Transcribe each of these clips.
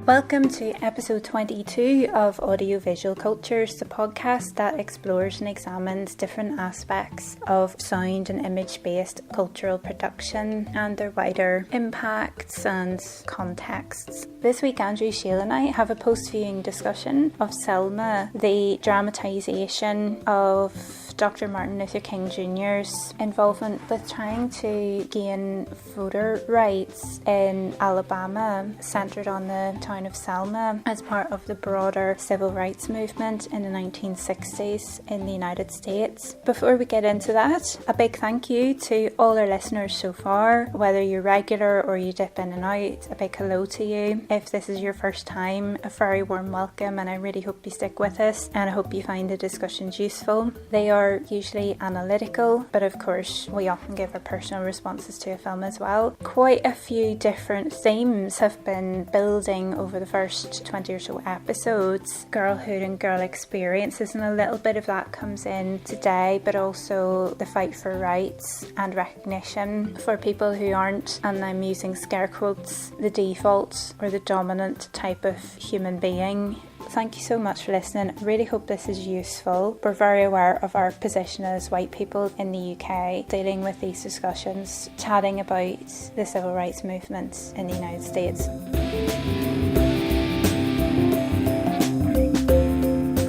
Welcome to episode 22 of Audiovisual Cultures, the podcast that explores and examines different aspects of sound and image-based cultural production and their wider impacts and contexts. This week, Andrew, Shail and I have a post-viewing discussion of Selma, the dramatisation of Dr. Martin Luther King Jr.'s involvement with trying to gain voter rights in Alabama, centred on the town of Selma as part of the broader civil rights movement in the 1960s in the United States. Before we get into that, a big thank you to all our listeners so far, whether you're regular or you dip in and out. A big hello to you. If this is your first time, a very warm welcome, and I really hope you stick with us, and I hope you find the discussions useful. They are usually analytical, but of course we often give our personal responses to a film as well. Quite a few different themes have been building over the first 20 or so episodes. Girlhood and girl experiences, and a little bit of that comes in today, but also the fight for rights and recognition for people who aren't, and I'm using scare quotes, the default or the dominant type of human being. Thank you so much for listening. I really hope this is useful. We're very aware of our position as white people in the UK, dealing with these discussions, chatting about the civil rights movement in the United States.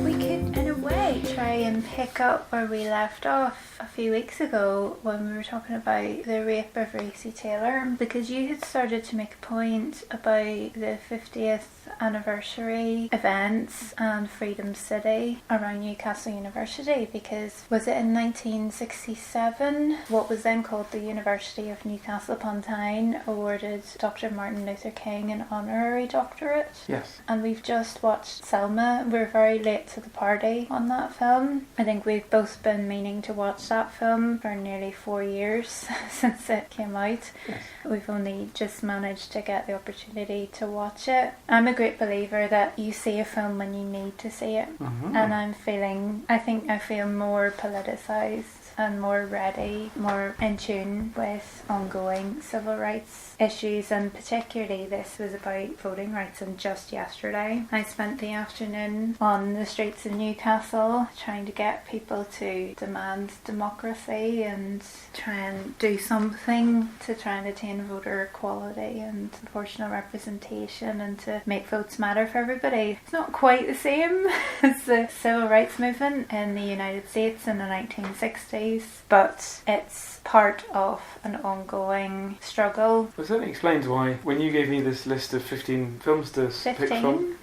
We could, in a way, try and pick up where we left off a few weeks ago when we were talking about the rape of Recy Taylor, because you had started to make a point about the 50th anniversary events and Freedom City around Newcastle University, because was it in 1967 what was then called the University of Newcastle upon Tyne awarded Dr. Martin Luther King an honorary doctorate? Yes. And we've just watched Selma. We're very late to the party on that film. I think we've both been meaning to watch that film for nearly 4 years since it came out. Yes. We've only just managed to get the opportunity to watch it. I'm a great believer that you see a film when you need to see it. Mm-hmm. And I think I feel more politicised and more ready, more in tune with ongoing civil rights issues, and particularly this was about voting rights. And just yesterday I spent the afternoon on the streets of Newcastle trying to get people to demand democracy and try and do something to try and attain voter equality and proportional representation and to make votes matter for everybody. It's not quite the same as the civil rights movement in the United States in the 1960s, but it's part of an ongoing struggle. Well, it certainly explains why, when you gave me this list of 15 films to pick from,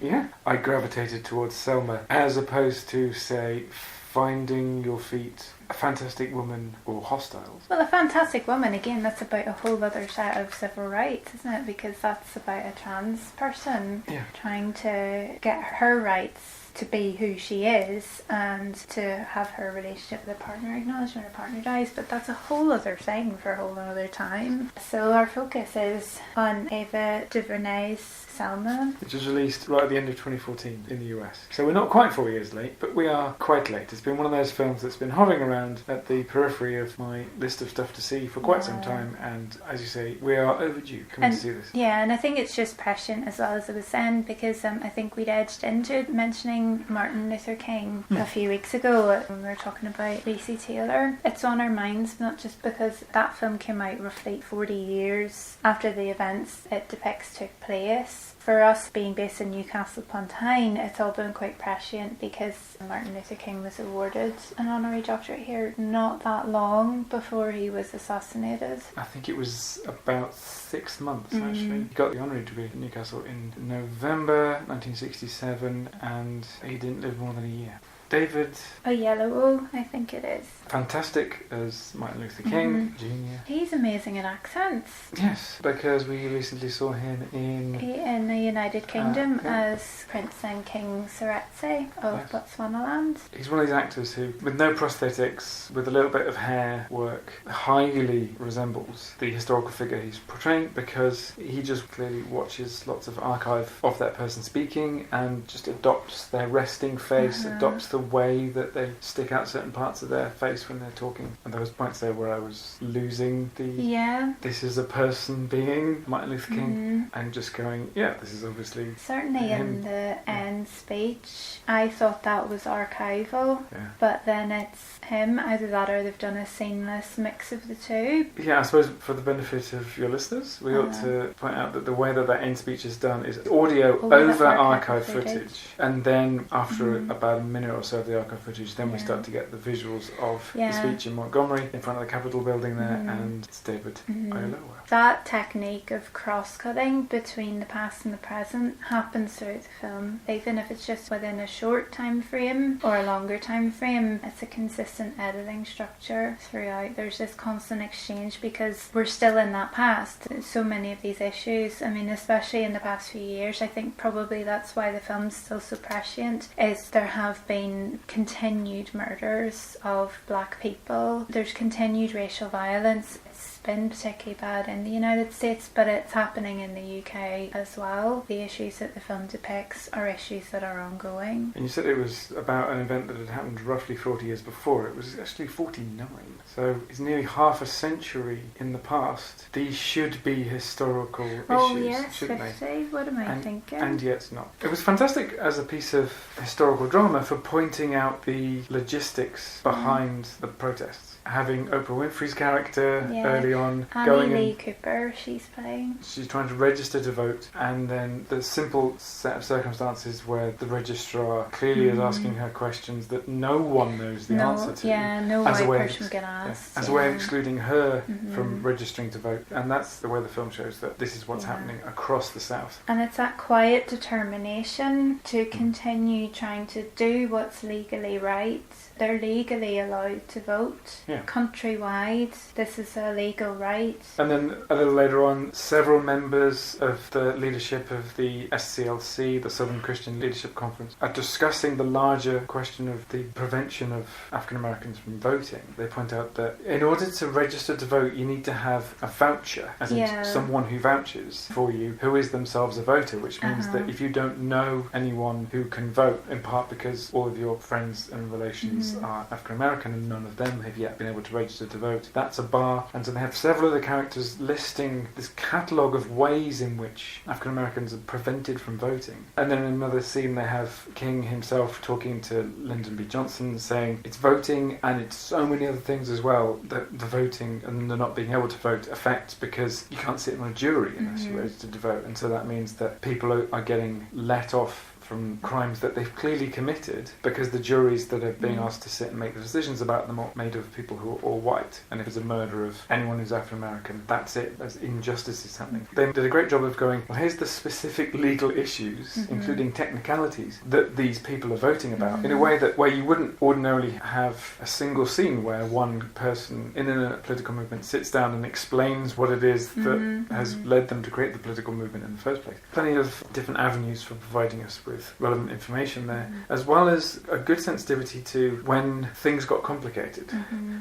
I gravitated towards Selma, as opposed to, say, Finding Your Feet, A Fantastic Woman, or Hostiles. Well, A Fantastic Woman, again, that's about a whole other set of civil rights, isn't it? Because that's about a trans person trying to get her rights to be who she is and to have her relationship with a partner acknowledged when her partner dies, but that's a whole other thing for a whole other time. So our focus is on Ava DuVernay's Selma, which was released right at the end of 2014 in the US. So we're not quite 4 years late, but we are quite late. It's been one of those films that's been hovering around at the periphery of my list of stuff to see for quite some time, and as you say, we are overdue coming to see this. Yeah, and I think it's just prescient as well, as I was saying, because I think we'd edged into mentioning Martin Luther King a few weeks ago when we were talking about Recy Taylor. It's on our minds not just because that film came out roughly 40 years after the events it depicts took place. For us, being based in Newcastle upon Tyne, it's all been quite prescient because Martin Luther King was awarded an honorary doctorate here not that long before he was assassinated. I think it was about 6 months actually. He got the honorary degree in Newcastle in November 1967, and he didn't live more than a year. David Oyelowo, I think it is. Fantastic as Martin Luther King Jr. He's amazing in accents. Yes, because we recently saw him in the United Kingdom as Prince and King Seretse of Botswanaland. He's one of these actors who, with no prosthetics, with a little bit of hair work, highly resembles the historical figure he's portraying, because he just clearly watches lots of archive of that person speaking and just adopts their resting face, adopts the the way that they stick out certain parts of their face when they're talking. And there was points there where I was losing this is a person being Martin Luther King, and just going, this is obviously certainly him. In the end speech, I thought that was archival, but then it's him. Either that or they've done a seamless mix of the two. Yeah, I suppose for the benefit of your listeners, we ought to point out that the way that end speech is done is audio over archive footage, and then after about a minute or so of the archive footage, then we start to get the visuals of the speech in Montgomery in front of the Capitol building there, and it's David Oyelowo. That technique of cross-cutting between the past and the present happens throughout the film, even if it's just within a short time frame or a longer time frame. It's a consistent editing structure throughout. There's this constant exchange because we're still in that past. So many of these issues, I mean, especially in the past few years, I think probably that's why the film's still so prescient, is there have been continued murders of black people. There's continued racial violence. It's been particularly bad in the United States, but it's happening in the UK as well. The issues that the film depicts are issues that are ongoing. And you said it was about an event that had happened roughly 40 years before. It was actually 49. So it's nearly half a century in the past. These should be historical issues, shouldn't 50. they? What am I thinking? And yet not. It was fantastic as a piece of historical drama for pointing out the logistics behind the protests. Having Oprah Winfrey's character early on going Lee in. Cooper, she's playing. She's trying to register to vote, and then the simple set of circumstances where the registrar clearly is asking her questions that no one knows the answer to. Yeah, no white person can ask. As a way of excluding her from registering to vote. And that's the way the film shows that this is what's happening across the South. And it's that quiet determination to continue trying to do what's legally right. They're legally allowed to vote. Countrywide, this is a legal right. And then a little later on, several members of the leadership of the SCLC, the Southern Christian Leadership Conference, are discussing the larger question of the prevention of African Americans from voting. They point out that in order to register to vote, you need to have a voucher, as in someone who vouches for you, who is themselves a voter, which means that if you don't know anyone who can vote, in part because all of your friends and relations are African American and none of them have yet been able to register to vote, that's a bar. And so they have several of the characters listing this catalogue of ways in which African Americans are prevented from voting. And then in another scene they have King himself talking to Lyndon B. Johnson saying it's voting and it's so many other things as well that the voting and the not being able to vote affects, because you can't sit on a jury unless you're registered to vote. And so that means that people are getting let off from crimes that they've clearly committed because the juries that are being asked to sit and make the decisions about them are made of people who are all white. And if it's a murder of anyone who's African American, that's it. There's injustice is happening. They did a great job of going, well, here's the specific legal issues, including technicalities, that these people are voting about in a way that where you wouldn't ordinarily have a single scene where one person in a political movement sits down and explains what it is that has led them to create the political movement in the first place. Plenty of different avenues for providing us with relevant information there, as well as a good sensitivity to when things got complicated.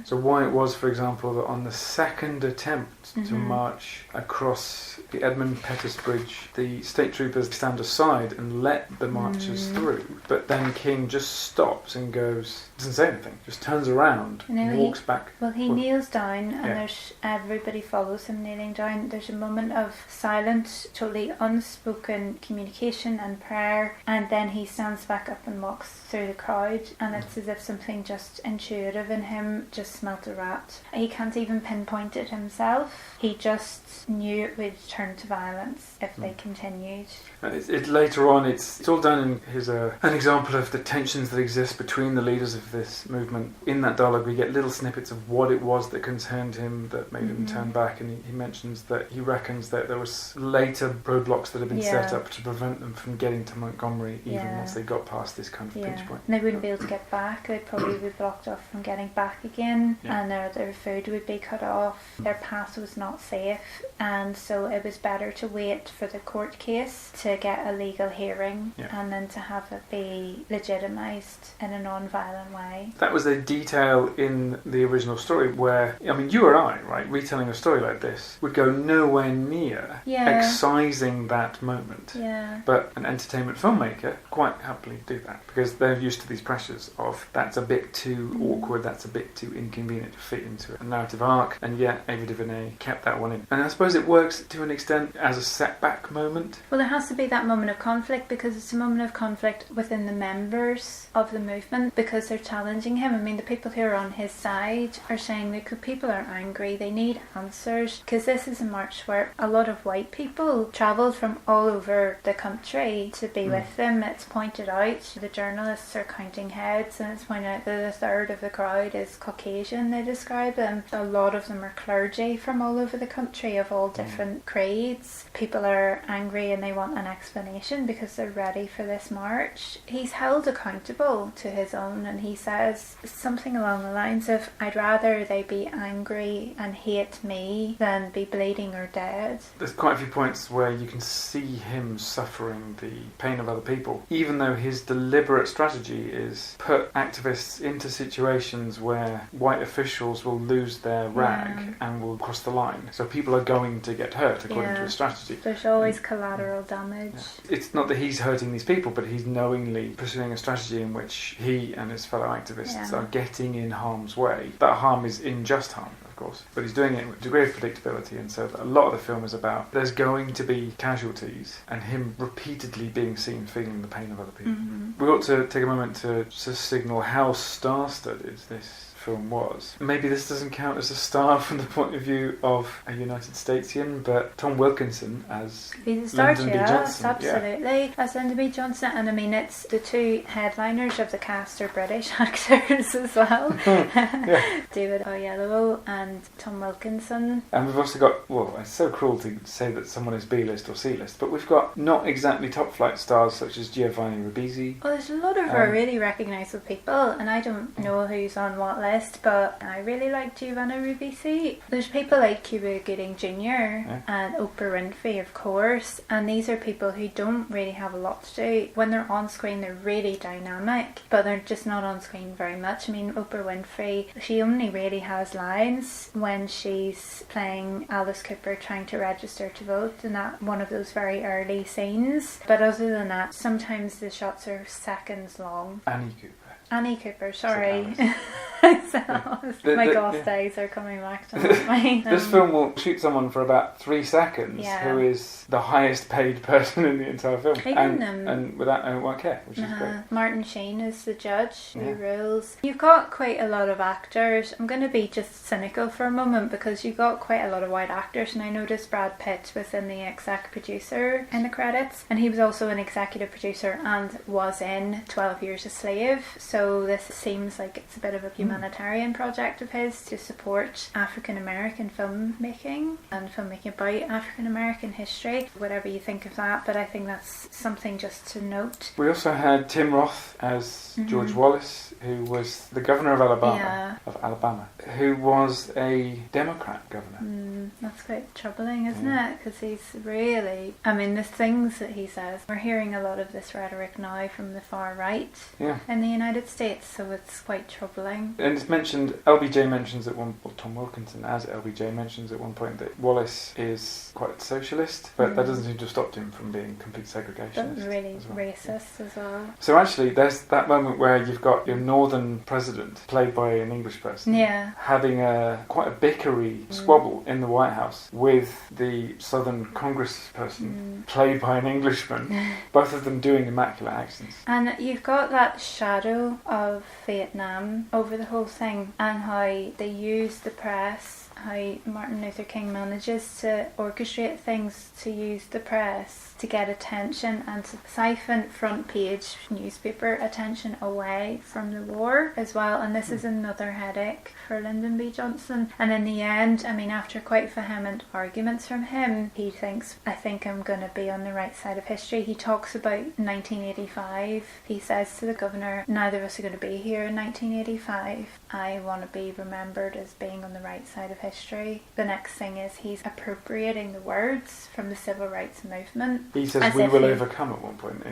So why it was, for example, that on the second attempt to march across the Edmund Pettus Bridge, the state troopers stand aside and let the marchers through, but then King just stops and goes, doesn't say anything, just turns around and walks back. Well, he kneels down and there's everybody follows him kneeling down. There's a moment of silent, totally unspoken communication and prayer, and then he stands back up and walks through the crowd, and it's as if something just intuitive in him just smelt a rat. He can't even pinpoint it himself. He just knew it would turn to violence if they continued. Later on, it's all done in his an example of the tensions that exist between the leaders of this movement. In that dialogue, we get little snippets of what it was that concerned him that made him turn back, and he mentions that he reckons that there was later roadblocks that had been set up to prevent them from getting to Montgomery, even once they got past this kind of pinch point. And they wouldn't be able to get back. They'd probably be blocked off from getting back again, and their food would be cut off. Their path was not safe, and so it was better to wait for the court case to get a legal hearing and then to have it be legitimised in a non-violent way. That was a detail in the original story where, I mean, you or I, right, retelling a story like this would go nowhere near excising that moment. But an entertainment filmmaker filmmaker quite happily do that because they're used to these pressures of that's a bit too awkward, that's a bit too inconvenient to fit into a narrative arc, and yet Ava DuVernay kept that one in. And I suppose it works to an extent as a setback moment. Well, there has to be that moment of conflict because it's a moment of conflict within the members of the movement because they're challenging him. I mean, the people who are on his side are saying that people are angry, they need answers, because this is a march where a lot of white people travelled from all over the country to be with them. It's pointed out, the journalists are counting heads, and it's pointed out that a third of the crowd is Caucasian, they describe them. A lot of them are clergy from all over the country of all different creeds. People are angry and they want an explanation because they're ready for this march. He's held accountable to his own, and he says something along the lines of, I'd rather they be angry and hate me than be bleeding or dead. There's quite a few points where you can see him suffering the pain of other people, even though his deliberate strategy is put activists into situations where white officials will lose their rag and will cross the line. So people are going to get hurt according to his strategy. There's always collateral damage. It's not that he's hurting these people, but he's knowingly pursuing a strategy in which he and his fellow activists are getting in harm's way. That harm is unjust harm, of course, but he's doing it with a degree of predictability, and so a lot of the film is about there's going to be casualties and him repeatedly being seen feeling the pain of other people. We ought to take a moment to signal how star-studded this film was. Maybe this doesn't count as a star from the point of view of a United Statesian, but Tom Wilkinson as Lyndon B. Johnson. Absolutely. As Lyndon B. Johnson, and I mean it's the two headliners of the cast are British actors as well. David Oyelowo and Tom Wilkinson. And we've also got, well, it's so cruel to say that someone is B-list or C-list, but we've got not exactly top-flight stars such as Giovanni Ribisi. Well, there's a lot of really recognisable people, and I don't know who's on what list, but I really like Giovanni Ribisi. There's people like Cuba Gooding Jr. and Oprah Winfrey, of course, and these are people who don't really have a lot to do. When they're on screen, they're really dynamic, but they're just not on screen very much. I mean, Oprah Winfrey, she only really has lines when she's playing Alice Cooper trying to register to vote, and that one of those very early scenes. But other than that, sometimes the shots are seconds long. Annie Cooper, sorry. My goth days are coming back to me. This film will shoot someone for about 3 seconds who is the highest paid person in the entire film. And without, and won't care, which is great. Martin Sheen is the judge who rules. You've got quite a lot of actors. I'm going to be just cynical for a moment because you've got quite a lot of white actors, and I noticed Brad Pitt was in the exec producer in the credits, and he was also an executive producer and was in 12 Years a Slave. So this seems like it's a bit of a humanitarian project of his to support African American filmmaking and filmmaking about African American history, whatever you think of that, but I think that's something just to note. We also had Tim Roth as George Wallace, who was the governor of Alabama, who was a Democrat governor. That's quite troubling, isn't it? Because he's really, I mean, the things that he says, we're hearing a lot of this rhetoric now from the far right in the United States, so it's quite troubling. And it's mentioned, Tom Wilkinson as LBJ mentions at one point that Wallace is quite socialist, but that doesn't seem to have stopped him from being complete segregationist. But really racist as well. So actually, there's that moment where you've got your northern president, played by an English person, having quite a bickery squabble in the White House with the southern congressperson, played by an Englishman, both of them doing immaculate accents. And you've got that shadow of Vietnam over the whole thing, and how they use the press, how Martin Luther King manages to orchestrate things to use the press to get attention and to siphon front page newspaper attention away from the war as well. And this is another headache for Lyndon B. Johnson. And in the end, I mean, after quite vehement arguments from him, he thinks, I think I'm going to be on the right side of history. He talks about 1985. He says to the governor, neither of us are going to be here in 1985. life. I want to be remembered as being on the right side of history. The next thing is he's appropriating the words from the civil rights movement. He says, "We will overcome" at one point.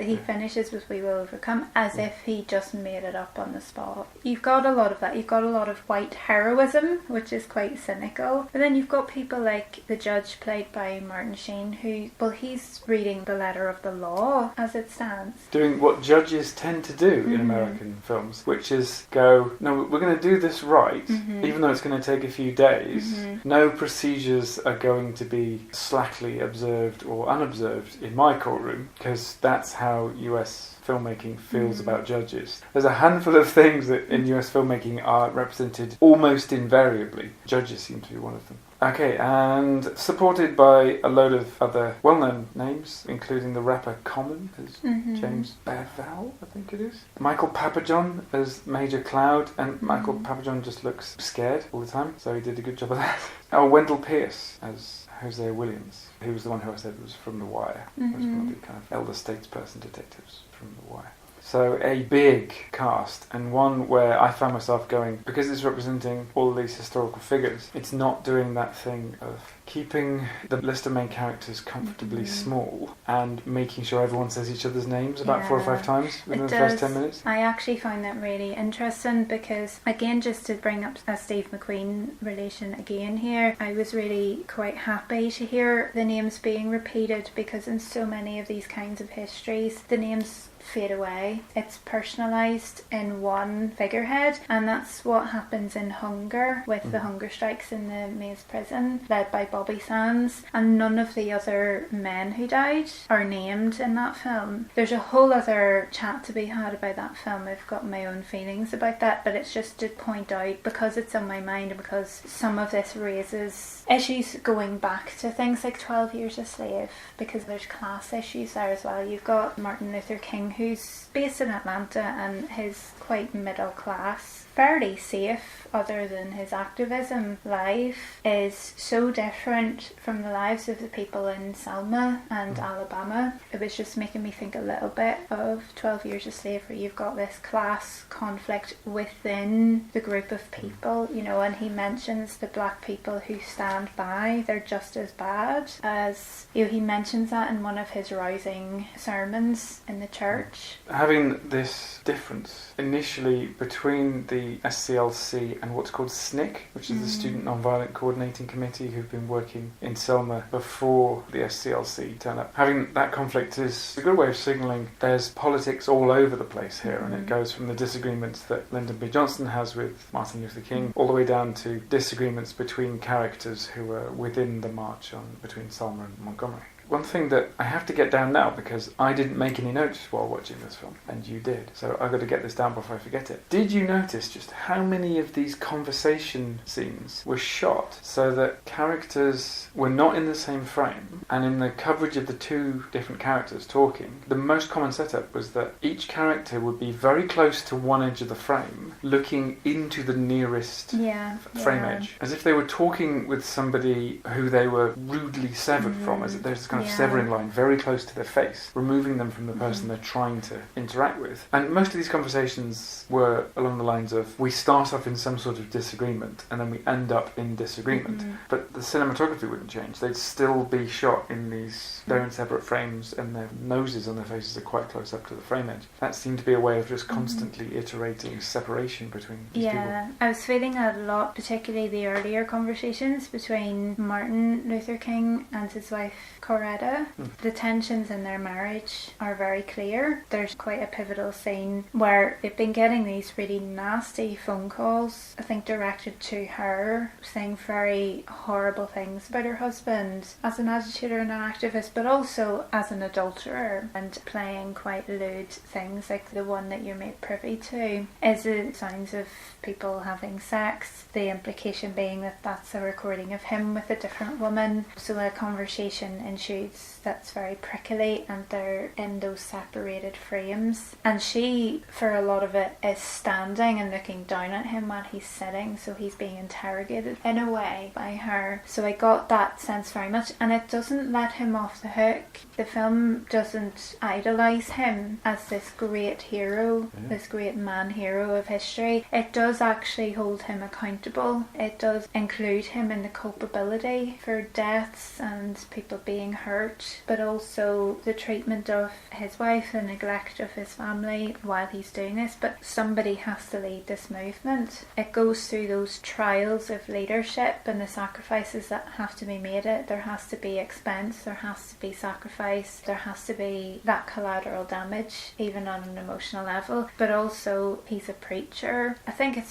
He finishes with "we will overcome," as if he just made it up on the spot. You've got a lot of that. You've got a lot of white heroism, which is quite cynical. But then you've got people like the judge, played by Martin Sheen, who, well, he's reading the letter of the law as it stands. Doing what judges tend to do in American films, which is go, no, we're going to do this right, even though it's going to take a few days. No procedures are going to be slackly observed or unobserved in my courtroom, because that's how US filmmaking feels about judges. There's a handful of things that in US filmmaking are represented almost invariably. Judges seem to be one of them. Okay, and supported by a load of other well-known names, including the rapper Common as James Bevel, I think it is. Michael Papajohn as Major Cloud, and Michael Papajohn just looks scared all the time, so he did a good job of that. Oh, Wendell Pierce as Hosea Williams, who was the one who I said was from The Wire. Was one of the kind of elder statesperson detectives from The Wire. So a big cast, and one where I found myself going, because it's representing all of these historical figures, it's not doing that thing of keeping the list of main characters comfortably small and making sure everyone says each other's names about 4 or 5 times within the first 10 minutes. I actually find that really interesting because, again, just to bring up a Steve McQueen relation again here, I was really quite happy to hear the names being repeated, because in so many of these kinds of histories, the names fade away. It's personalised in one figurehead, and that's what happens in Hunger with the hunger strikes in the Maze prison led by Bobby Sands, and none of the other men who died are named in that film. There's a whole other chat to be had about that film. I've got my own feelings about that, but it's just to point out, because it's on my mind and because some of this raises issues going back to things like 12 Years a Slave, because there's class issues there as well. You've got Martin Luther King, who's based in Atlanta, and his quite middle class, fairly safe other than his activism life, is so different from the lives of the people in Selma and Alabama. It was just making me think a little bit of 12 Years a Slave, where you've got this class conflict within the group of people, you know, and he mentions the black people who stand by, they're just as bad as, you know, he mentions that in one of his rousing sermons in the church. Having this difference initially between the SCLC and what's called SNCC, which is the Student Nonviolent Coordinating Committee, who've been working in Selma before the SCLC turned up. Having that conflict is a good way of signalling there's politics all over the place here, and it goes from the disagreements that Lyndon B. Johnson has with Martin Luther King all the way down to disagreements between characters who are within the march on between Selma and Montgomery. One thing that I have to get down now, because I didn't make any notes while watching this film, and you did, so I've got to get this down before I forget it. Did you notice just how many of these conversation scenes were shot so that characters were not in the same frame, and in the coverage of the two different characters talking, the most common setup was that each character would be very close to one edge of the frame, looking into the nearest frame edge, as if they were talking with somebody who they were rudely severed from, as if there's this kind of severing line very close to their face, removing them from the person they're trying to interact with. And most of these conversations were along the lines of, we start off in some sort of disagreement and then we end up in disagreement. But the cinematography wouldn't change. They'd still be shot in these their own separate frames, and their noses on their faces are quite close up to the frame edge. That seemed to be a way of just constantly iterating separation between these people. I was feeling a lot, particularly the earlier conversations between Martin Luther King and his wife Coretta. The tensions in their marriage are very clear. There's quite a pivotal scene where they've been getting these really nasty phone calls, I think directed to her, saying very horrible things about her husband as an agitator and an activist, but also as an adulterer, and playing quite lewd things like the one that you're made privy to is the signs of people having sex, the implication being that that's a recording of him with a different woman. So a conversation ensues attitudes that's very prickly, and they're in those separated frames. And she, for a lot of it, is standing and looking down at him while he's sitting, so he's being interrogated in a way by her. So I got that sense very much, and it doesn't let him off the hook. The film doesn't idolise him as this great hero, this great man hero of history. It does actually hold him accountable. It does include him in the culpability for deaths and people being hurt, but also the treatment of his wife, the neglect of his family while he's doing this. But somebody has to lead this movement. It goes through those trials of leadership and the sacrifices that have to be made. There has to be expense, there has to be sacrifice, there has to be that collateral damage, even on an emotional level. But also, he's a preacher. I think it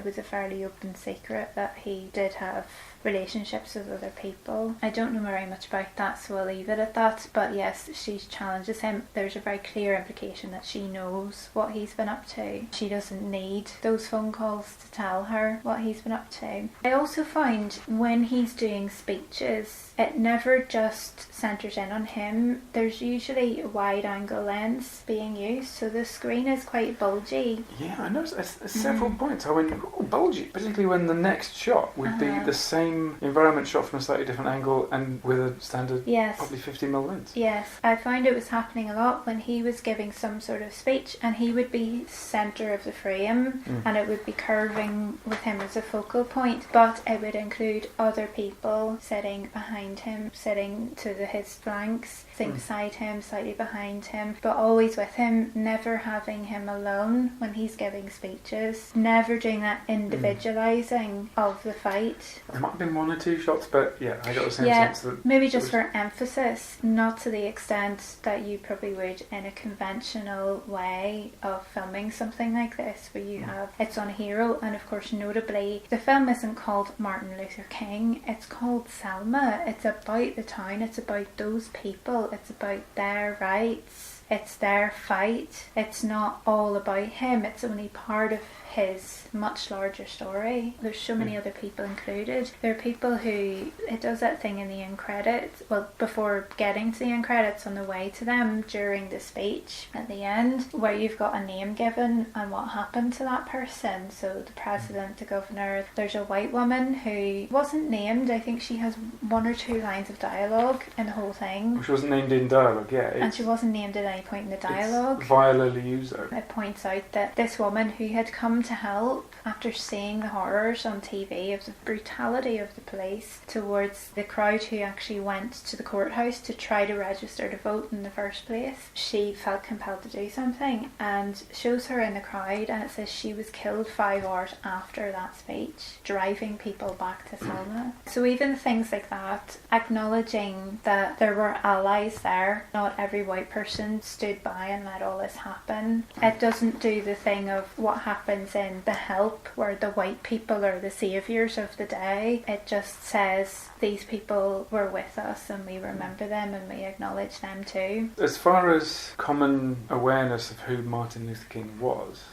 was a fairly open secret that he did have relationships with other people. I don't know very much about that, so I'll leave it at that. But yes, she challenges him. There's a very clear implication that she knows what he's been up to. She doesn't need those phone calls to tell her what he's been up to. I also find when he's doing speeches, it never just centres in on him. There's usually a wide angle lens being used, so the screen is quite bulgy. Yeah, I noticed several points. I went, oh, bulgy, particularly when the next shot would be the same environment shot from a slightly different angle and with a standard probably 50mm lens. Yes, I found it was happening a lot when he was giving some sort of speech, and he would be centre of the frame and it would be curving with him as a focal point, but it would include other people sitting behind him, sitting to his flanks, sitting beside him, slightly behind him, but always with him, never having him alone when he's giving speeches, never doing that individualising of the fight. There might have been one or two shots, but yeah, I got the same sense that maybe just for emphasis, not to the extent that you probably would in a conventional way of filming something like this, where you have it's on a hero. And of course, notably, the film isn't called Martin Luther King, it's called Selma. It's about the town, it's about those people, it's about their rights, it's their fight. It's not all about him, it's only part of his much larger story. There's so many other people included. There are people who, it does that thing in the end credits, well, before getting to the end credits, on the way to them during the speech at the end, where you've got a name given and what happened to that person. So the president, the governor. There's a white woman who wasn't named. I think she has one or two lines of dialogue in the whole thing. Well, she wasn't named in dialogue, and she wasn't named at any point in the dialogue. It's Viola Liuzzo. It points out that this woman who had come to help after seeing the horrors on TV of the brutality of the police towards the crowd who actually went to the courthouse to try to register to vote in the first place, she felt compelled to do something, and shows her in the crowd, and it says she was killed 5 hours after that speech, driving people back to Selma. So even things like that, acknowledging that there were allies there, not every white person stood by and let all this happen. It doesn't do the thing of what happens in The Help, where the white people are the saviours of the day. It just says these people were with us and we remember them and we acknowledge them too. As far as common awareness of who Martin Luther King was,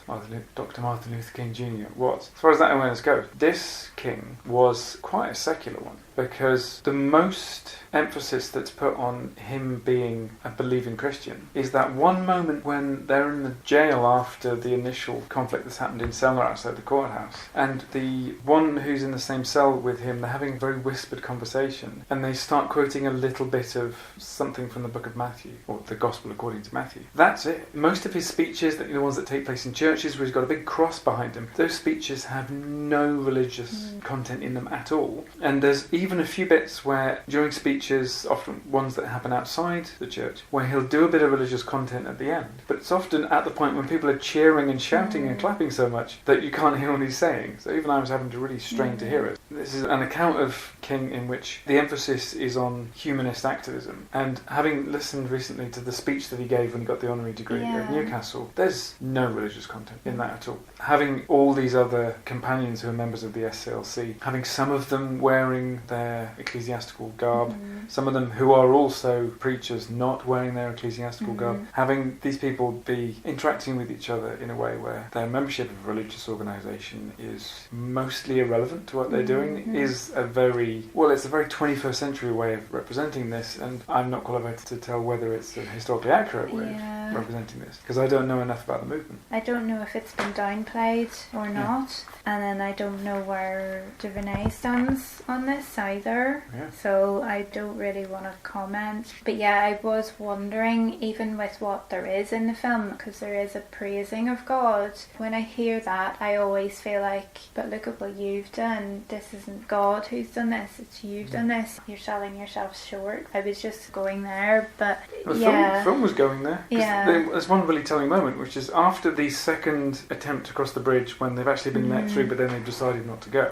Dr. Martin Luther King Jr. was, as far as that awareness goes, this king was quite a secular one, because the most emphasis that's put on him being a believing Christian is that one moment when they're in the jail after the initial conflict that's happened in Selma outside the courthouse, and the one who's in the same cell with him, they're having a very whispered conversation, and they start quoting a little bit of something from the book of Matthew, or the Gospel according to Matthew. That's it. Most of his speeches, the ones that take place in churches where he's got a big cross behind him, those speeches have no religious content in them at all. And there's even a few bits where during speeches, often ones that happen outside the church, where he'll do a bit of religious content at the end, but it's often at the point when people are cheering and shouting and clapping so much that you can't hear what he's saying. So even I was having to really strain to hear it. This is an account of King in which the emphasis is on humanist activism, and having listened recently to the speech that he gave when he got the honorary degree at Newcastle, there's no religious content in that at all. Having all these other companions who are members of the SCLC, having some of them wearing their ecclesiastical garb, some of them who are also preachers not wearing their ecclesiastical garb, having these people be interacting with each other in a way where their membership of a religious organisation is mostly irrelevant to what they're doing is a very 21st century way of representing this, and I'm not qualified to tell whether it's a historically accurate way of representing this, because I don't know enough about the movement. I don't know if it's been downplayed or not, and then I don't know where DuVernay stands on this either, so I don't really want to comment. But yeah, I was wondering, even with what there is in the film, because there is a praising of God, when I hear that I always feel like, but look at what you've done, this isn't God who's done this, it's you've done this, you're selling yourself short. I was just going there, but the film was going there. There's one really telling moment, which is after the second attempt to cross the bridge, when they've actually been let through but then they've decided not to go.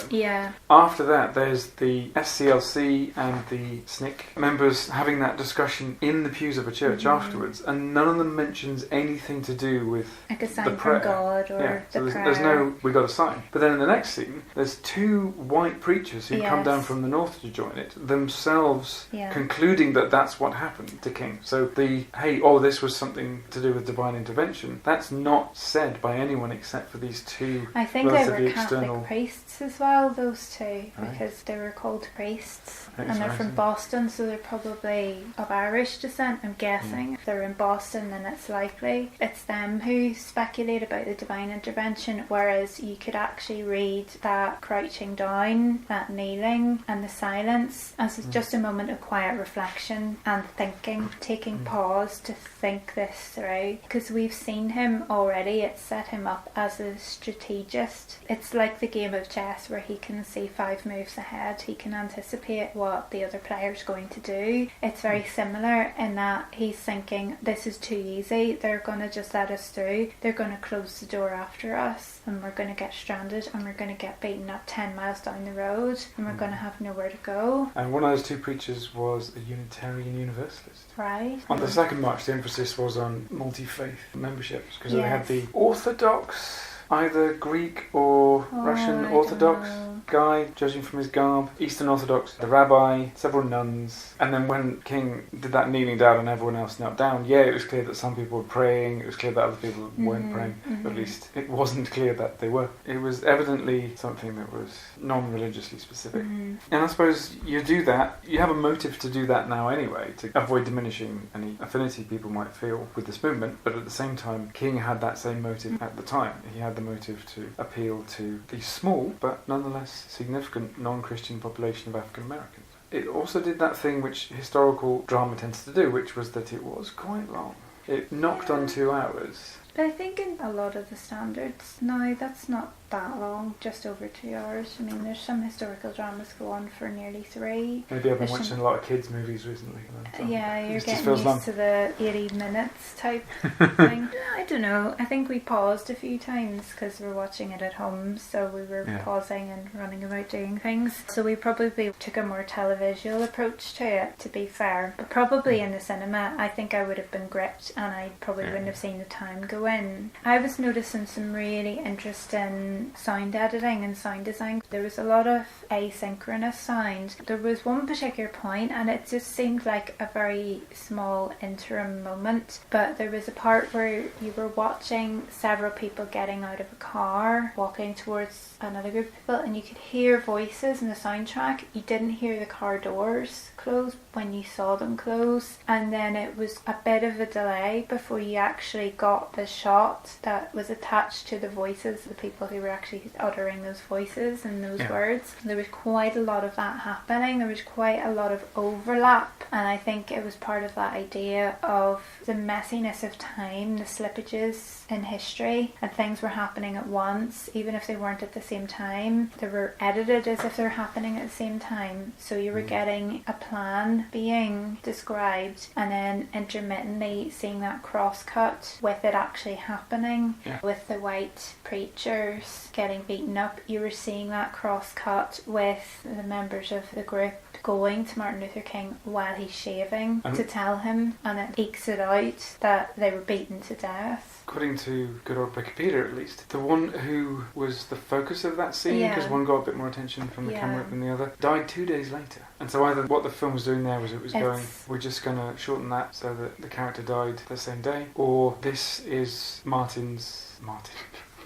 After that, there's the SCLC and the SNCC members having that discussion in the pews of a church afterwards, and none of them mentions anything to do with like a sign the prayer. from God or the prayer. There's no, we got a sign. But then in the next scene, there's two white preachers who come down from the north to join it, themselves concluding that that's what happened to King. So this was something to do with divine intervention, that's not said by anyone except for these two. I think they were Catholic external priests as well, those two, because they were called priests, and they're from Boston, so they're probably of Irish descent, I'm guessing. If they're in Boston, then it's likely it's them who speculate about the divine intervention, whereas you could actually read that crouching down, that kneeling, and the silence as just a moment of quiet reflection and thinking, taking pause to think this through, because we've seen him already. It's set him up as a strategist. It's like the game of chess where he can see 5 moves ahead, he can anticipate what the other player's going to do. It's very similar in that he's thinking, this is too easy, they're going to just let us through, they're going to close the door after us, and we're going to get stranded, and we're going to get beaten up 10 miles down the road, and we're going to have nowhere to go. And one of those two preachers was a Unitarian Universalist. Right. On the second march, the emphasis was on multi-faith memberships, because they had the Orthodox, either Greek or Russian Orthodox guy, judging from his garb, Eastern Orthodox, the rabbi, several nuns, and then when King did that kneeling down and everyone else knelt down, it was clear that some people were praying, it was clear that other people weren't praying, at least it wasn't clear that they were. It was evidently something that was non-religiously specific. And I suppose you do that, you have a motive to do that now anyway, to avoid diminishing any affinity people might feel with this movement, but at the same time, King had that same motive at the time. He had the motive to appeal to the small but nonetheless significant non-Christian population of African Americans. It also did that thing which historical drama tends to do, which was that it was quite long. It knocked on 2 hours. But I think in a lot of the standards now, that's not that long, just over 2 hours. I mean, there's some historical dramas go on for nearly 3. Maybe I've been watching a lot of kids' movies recently. You're getting used to the 80 minutes type thing. I don't know. I think we paused a few times because we're watching it at home, so we were pausing and running about doing things. So we probably took a more televisual approach to it, to be fair. But probably in the cinema, I think I would have been gripped and I probably wouldn't have seen the time go in. I was noticing some really interesting sound editing and sound design. There was a lot of asynchronous sound. There was one particular point and it just seemed like a very small interim moment, but there was a part where you were watching several people getting out of a car, walking towards another group of people, and you could hear voices in the soundtrack. You didn't hear the car doors close when you saw them close, and then it was a bit of a delay before you actually got the shot that was attached to the voices of the people who were actually uttering those voices and those words. There was quite a lot of that happening. There was quite a lot of overlap, and I think it was part of that idea of the messiness of time, the slippages in history, and things were happening at once, even if they weren't at the same time. They were edited as if they're happening at the same time, so you were getting a plan being described and then intermittently seeing that cross-cut with it actually happening. With the white preachers getting beaten up, you were seeing that cross-cut with the members of the group going to Martin Luther King while he's shaving to tell him, and it ekes it out that they were beaten to death. according to good old Wikipedia at least, the one who was the focus of that scene, because one got a bit more attention from the camera than the other, died 2 days later. And so either what the film was doing there was going, we're just going to shorten that so that the character died the same day, or this is Martin.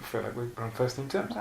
I feel like we're on first name terms.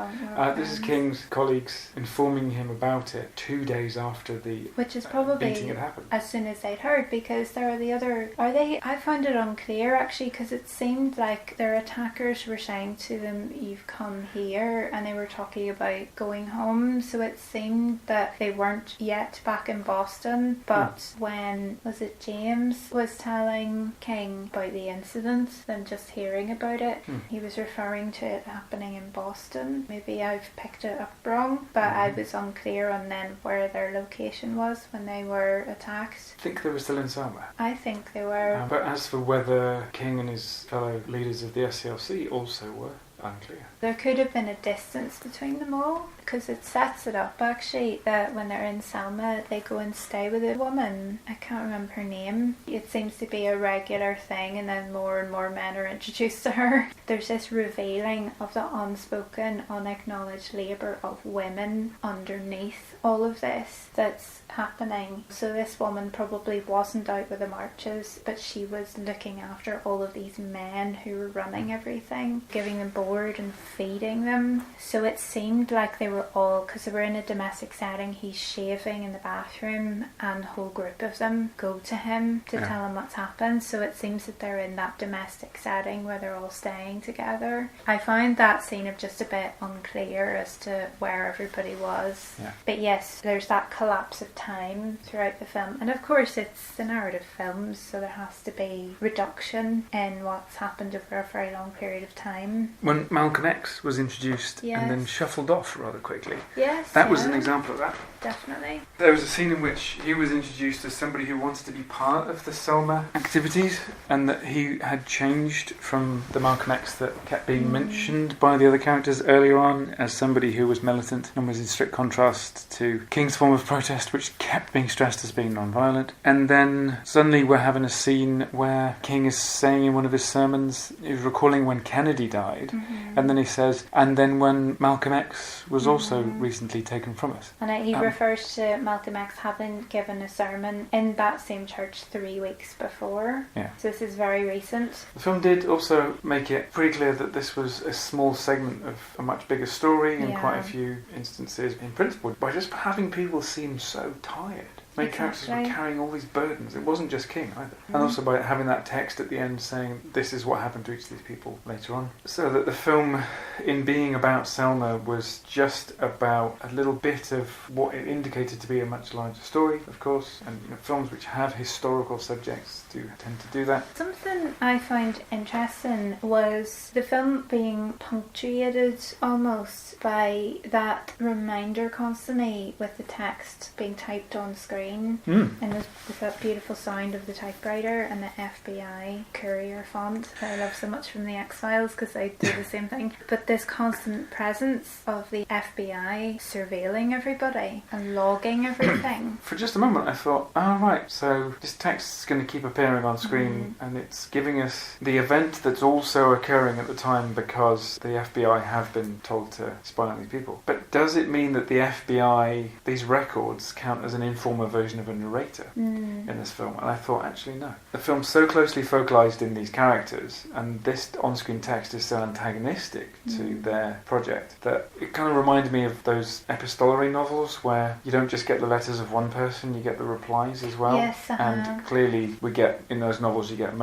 This is King's colleagues informing him about it 2 days after the which is probably beating had happened. As soon as they'd heard, because there are the other... I found it unclear actually, because it seemed like their attackers were saying to them, you've come here, and they were talking about going home, so it seemed that they weren't yet back in Boston, but when, was it James was telling King about the incident, then just hearing about it, he was referring to it happening in Boston. Maybe I've picked it up wrong, but I was unclear on then where their location was when they were attacked. I think they were still in Selma. I think they were. But as for whether King and his fellow leaders of the SCLC also were, unclear. There could have been a distance between them all, because it sets it up actually that when they're in Selma they go and stay with a woman. I can't remember her name. It seems to be a regular thing, and then more and more men are introduced to her. There's this revealing of the unspoken, unacknowledged labour of women underneath all of this that's happening. So this woman probably wasn't out with the marches, but she was looking after all of these men who were running everything, giving them board and feeding them. So it seemed like they were all, because they were in a domestic setting, he's shaving in the bathroom and a whole group of them go to him to tell him what's happened. So it seems that they're in that domestic setting where they're all staying together. I found that scene of just a bit unclear as to where everybody was. But yes, there's that collapse of time throughout the film, and of course it's a narrative film, so there has to be reduction in what's happened over a very long period of time. When Malcolm X was introduced and then shuffled off rather quickly, that was an example of that. Definitely. There was a scene in which he was introduced as somebody who wanted to be part of the Selma activities, and that he had changed from the Malcolm X that kept being mentioned by the other characters earlier on as somebody who was militant and was in strict contrast to King's form of protest, which kept being stressed as being non-violent. And then suddenly we're having a scene where King is saying in one of his sermons, he's recalling when Kennedy died, and then he says, and then when Malcolm X was also recently taken from us. And he refers to Malcolm X having given a sermon in that same church 3 weeks before. So this is very recent. The film did also make it pretty clear that this was a small segment of a much bigger story in quite a few instances, in principle, by just having people seem so tired. Main characters were carrying all these burdens. It wasn't just King either. And also by having that text at the end saying this is what happened to each of these people later on. So that the film, in being about Selma, was just about a little bit of what it indicated to be a much larger story, of course. And films which have historical subjects do tend to do that. Something I found interesting was the film being punctuated almost by that reminder constantly with the text being typed on screen. And with that beautiful sound of the typewriter and the FBI courier font that I love so much from the X-Files, because they do the same thing. But this constant presence of the FBI surveilling everybody and logging everything. For just a moment I thought, right, so this text is going to keep appearing on screen and it's giving us the event that's also occurring at the time because the FBI have been told to spy on these people. But does it mean that the FBI, these records, count as an informal version of a narrator in this film? And I thought, actually no. The film's so closely focalised in these characters, and this on-screen text is so antagonistic to their project, that it kind of reminded me of those epistolary novels where you don't just get the letters of one person, you get the replies as well. And clearly we get, in those novels, you get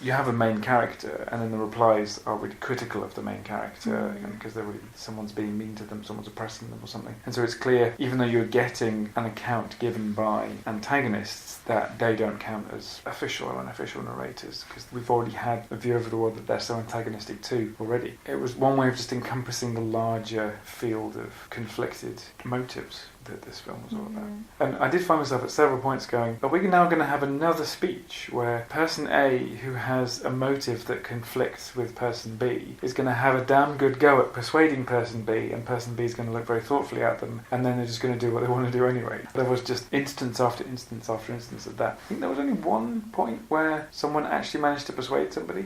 you have a main character, and then the replies are really critical of the main character because someone's being mean to them, someone's oppressing them or something. And so it's clear, even though you're getting an account given by antagonists, that they don't count as official or unofficial narrators, because we've already had a view of the world that they're so antagonistic too already. It was one way of just encompassing the larger field of conflicted motives that this film was all about. And I did find myself at several points going, are we now going to have another speech where person A, who has a motive that conflicts with person B, is going to have a damn good go at persuading person B, and person B is going to look very thoughtfully at them, and then they're just going to do what they want to do anyway. There was just instance after instance after instance of that. I think there was only one point where someone actually managed to persuade somebody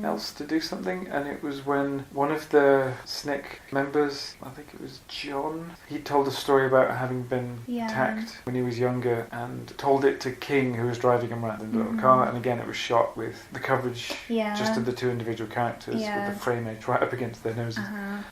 else to do something, and it was when one of the SNCC members, I think it was John, he told a story about having been attacked when he was younger, and told it to King, who was driving him around in the little car, and again it was shot with the coverage just of the two individual characters with the frame edge right up against their noses.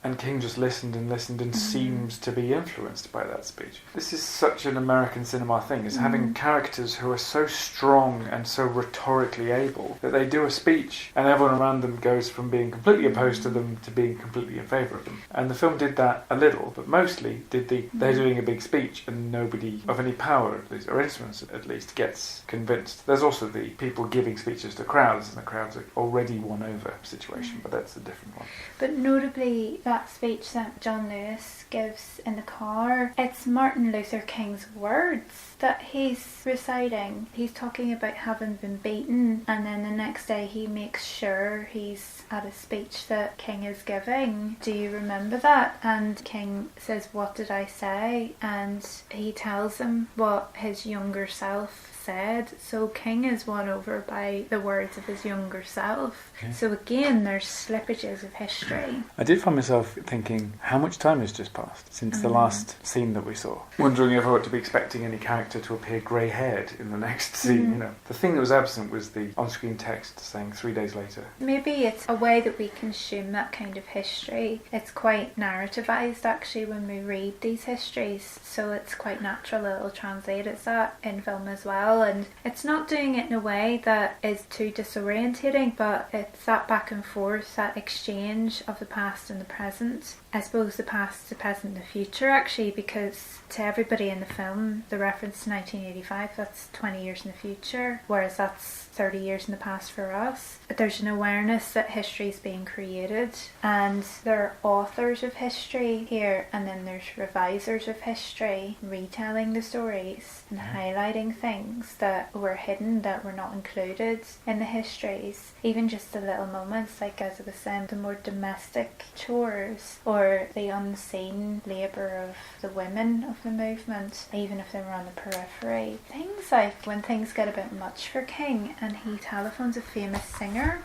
And King just listened and seems to be influenced by that speech. This is such an American cinema thing, is having characters who are so strong and so rhetorically able that they do a speech and everyone around them goes from being completely opposed to them to being completely in favour of them. And the film did that a little, but mostly did they're doing a big speech and nobody of any power, at least, or influence at least, gets convinced. There's also the people giving speeches to crowds, and the crowds are already won over situation, but that's a different one. But notably, that speech that John Lewis gives in the car, it's Martin Luther King's words that he's reciting. He's talking about having been beaten, and then the next day he makes sure he's at a speech that King is giving. Do you remember that? And King says, "What did I say?" And he tells him what his younger self said. So King is won over by the words of his younger self. Okay. So again, there's slippages of history. I did find myself thinking, how much time has just passed since the last scene that we saw? Wondering if I ought to be expecting any character to appear grey-haired in the next scene. You know, the thing that was absent was the on-screen text saying 3 days later. Maybe it's a way that we consume that kind of history. It's quite narrativized actually when we read these histories, so it's quite natural it'll translate as that in film as well. And it's not doing it in a way that is too disorientating, but it's that back and forth, that exchange of the past and the present. I suppose the past, the present, and the future actually, because to everybody in the film, the reference to 1985, that's 20 years in the future, whereas that's 30 years in the past for us. But there's an awareness that history is being created, and there are authors of history here, and then there's revisers of history retelling the stories and highlighting things that were hidden, that were not included in the histories. Even just the little moments, like as I was saying, the more domestic chores or the unseen labour of the women of the movement, even if they were on the periphery. Things like when things get a bit much for King and he telephones a famous singer.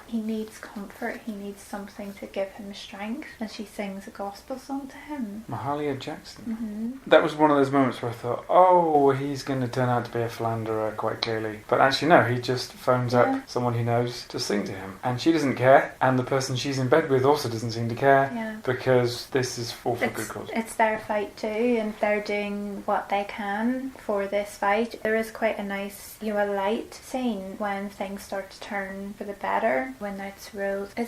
He needs comfort, he needs something to give him strength, and she sings a gospel song to him. Mahalia Jackson. That was one of those moments where I thought, oh, he's going to turn out to be a philanderer quite clearly. But actually no, he just phones up someone he knows to sing to him. And she doesn't care, and the person she's in bed with also doesn't seem to care, because this is all for good cause. It's their fight too, and they're doing what they can for this fight. There is quite a nice, a light scene when things start to turn for the better, when it's ruled. I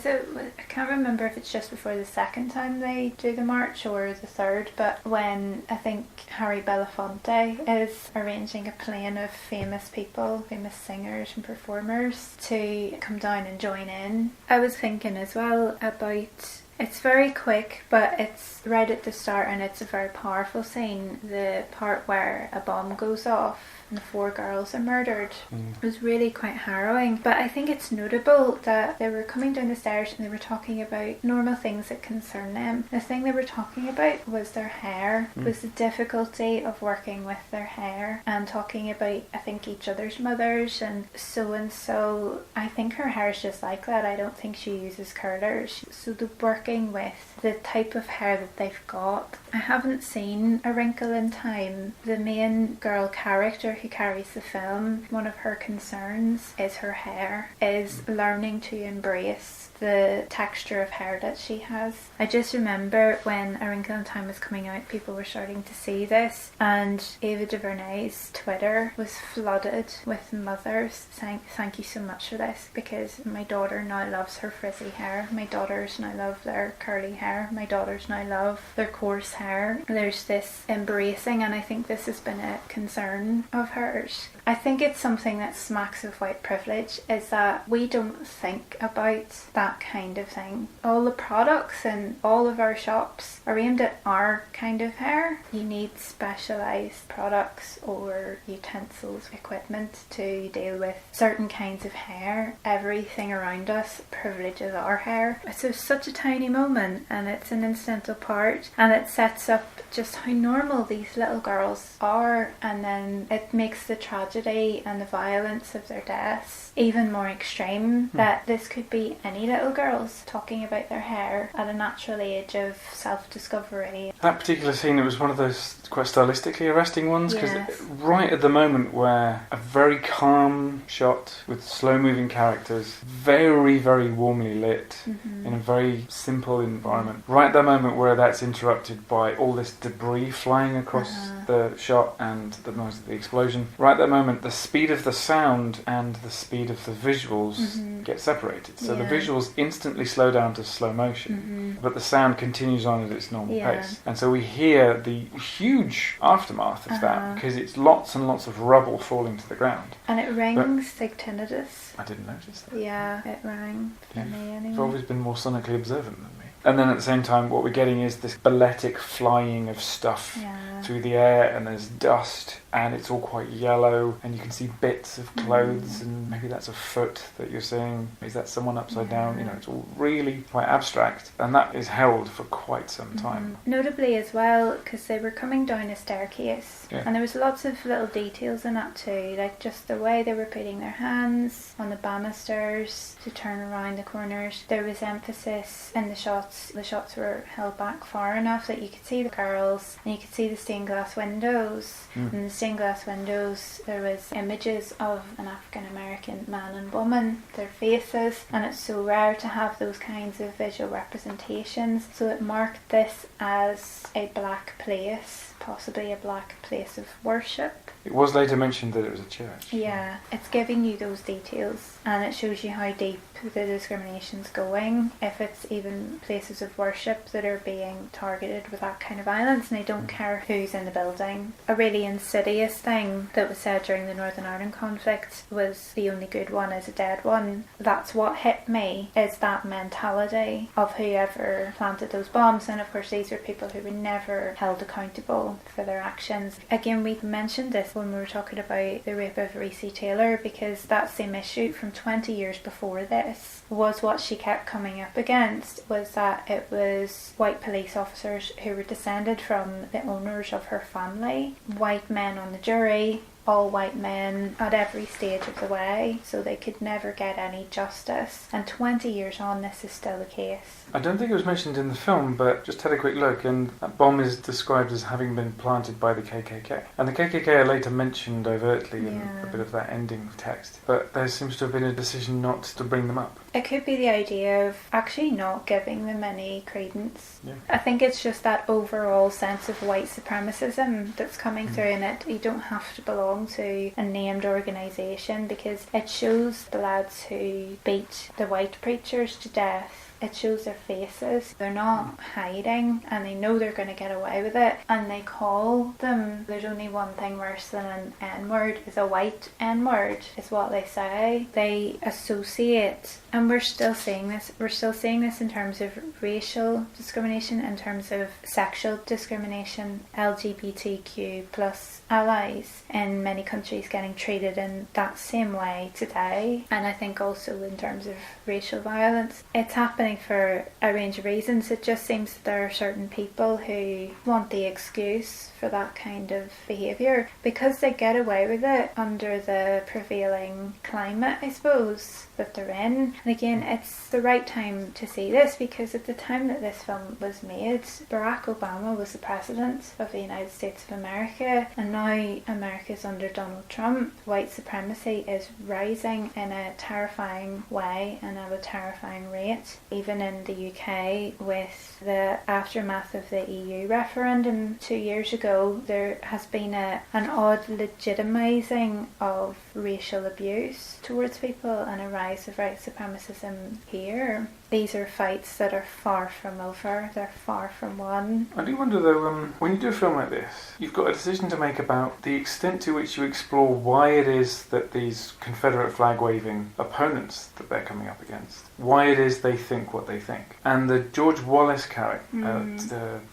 can't remember if it's just before the second time they do the march or the third, but when I think Harry Belafonte is arranging a plane of famous people, famous singers and performers to come down and join in. I was thinking as well about, it's very quick, but it's right at the start and it's a very powerful scene. The part where a bomb goes off and the 4 girls are murdered. It was really quite harrowing, but I think it's notable that they were coming down the stairs and they were talking about normal things that concern them. The thing they were talking about was their hair, was the difficulty of working with their hair, and talking about, I think, each other's mothers and so. I think her hair is just like that. I don't think she uses curlers. So the working with the type of hair that they've got. I haven't seen A Wrinkle in Time. The main girl character who carries the film, one of her concerns is her hair, is learning to embrace the texture of hair that she has. I just remember when A Wrinkle in Time was coming out, people were starting to see this, and Ava DuVernay's Twitter was flooded with mothers saying, "Thank you so much for this, because my daughter now loves her frizzy hair, my daughters now love their curly hair, my daughters now love their coarse hair." There's this embracing, and I think this has been a concern of hers. I think it's something that smacks of white privilege, is that we don't think about that kind of thing. All the products in all of our shops are aimed at our kind of hair. You need specialised products or utensils, equipment to deal with certain kinds of hair. Everything around us privileges our hair. It's such a tiny moment, and it's an incidental part, and it sets up just how normal these little girls are, and then it makes the tragedy and the violence of their deaths even more extreme. That this could be any little girls talking about their hair at a natural age of self-discovery. That particular scene, it was one of those quite stylistically arresting ones, because Yes. right at the moment where a very calm shot with slow-moving characters, very, very warmly lit, in a very simple environment, right at the moment where that's interrupted by all this debris flying across the shot and the noise of the explosion, right at that moment the speed of the sound and the speed of the visuals get separated. So the visuals instantly slow down to slow motion, but the sound continues on at its normal pace. And so we hear the huge aftermath of that, because it's lots and lots of rubble falling to the ground. And it rings like tinnitus. I didn't notice that. Yeah, it rang for me anyway. You've always been more sonically observant than me. And then at the same time, what we're getting is this balletic flying of stuff through the air, and there's dust, and it's all quite yellow, and you can see bits of clothes, and maybe that's a foot that you're seeing. Is that someone upside down? You know, it's all really quite abstract, and that is held for quite some time. Notably as well, because they were coming down a staircase, and there was lots of little details in that too, like just the way they were putting their hands on the banisters to turn around the corners. There was emphasis in the shots. The shots were held back far enough that you could see the girls, and you could see the stained glass windows. In the stained glass windows there was images of an African American man and woman, their faces, and it's so rare to have those kinds of visual representations, so it marked this as a black place, possibly a black place of worship. It was later mentioned that it was a church. Yeah, it's giving you those details, and it shows you how deep the discrimination's going, if it's even places of worship that are being targeted with that kind of violence, and they don't care who's in the building. A really insidious thing that was said during the Northern Ireland conflict was the only good one is a dead one. That's what hit me, is that mentality of whoever planted those bombs, and of course these were people who were never held accountable for their actions. Again, we mentioned this when we were talking about the rape of Reese Taylor, because that same issue from 20 years before this was what she kept coming up against, was that it was white police officers who were descended from the owners of her family, white men on the jury, all white men at every stage of the way, so they could never get any justice. And 20 years on, this is still the case. I don't think it was mentioned in the film, but just had a quick look, and that bomb is described as having been planted by the KKK. And the KKK are later mentioned overtly in a bit of that ending text, but there seems to have been a decision not to bring them up. It could be the idea of actually not giving them any credence. Yeah. I think it's just that overall sense of white supremacism that's coming through in it. You don't have to belong to a named organisation, because it shows the lads who beat the white preachers to death. It shows their faces. They're not hiding, and they know they're going to get away with it, and they call them, there's only one thing worse than an N-word, is a white N-word, is what they say. They associate, and we're still seeing this in terms of racial discrimination, in terms of sexual discrimination, LGBTQ plus allies in many countries getting treated in that same way today. And I think also in terms of racial violence, it's happening for a range of reasons. It just seems that there are certain people who want the excuse for that kind of behaviour because they get away with it under the prevailing climate, I suppose, that they're in. And again, it's the right time to see this, because at the time that this film was made, Barack Obama was the president of the United States of America, and now America's under Donald Trump. White supremacy is rising in a terrifying way and at a terrifying rate. Even in the UK, with the aftermath of the EU referendum 2 years ago, there has been an odd legitimising of racial abuse towards people and a rise of white supremacism here. these are fights that are far from over, they're far from won. I do wonder though, when you do a film like this, you've got a decision to make about the extent to which you explore why it is that these Confederate flag waving opponents that they're coming up against, why it is they think what they think. And the George Wallace character,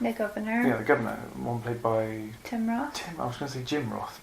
The governor. Yeah, the governor, one played by Tim Roth. I was going to say Jim Roth,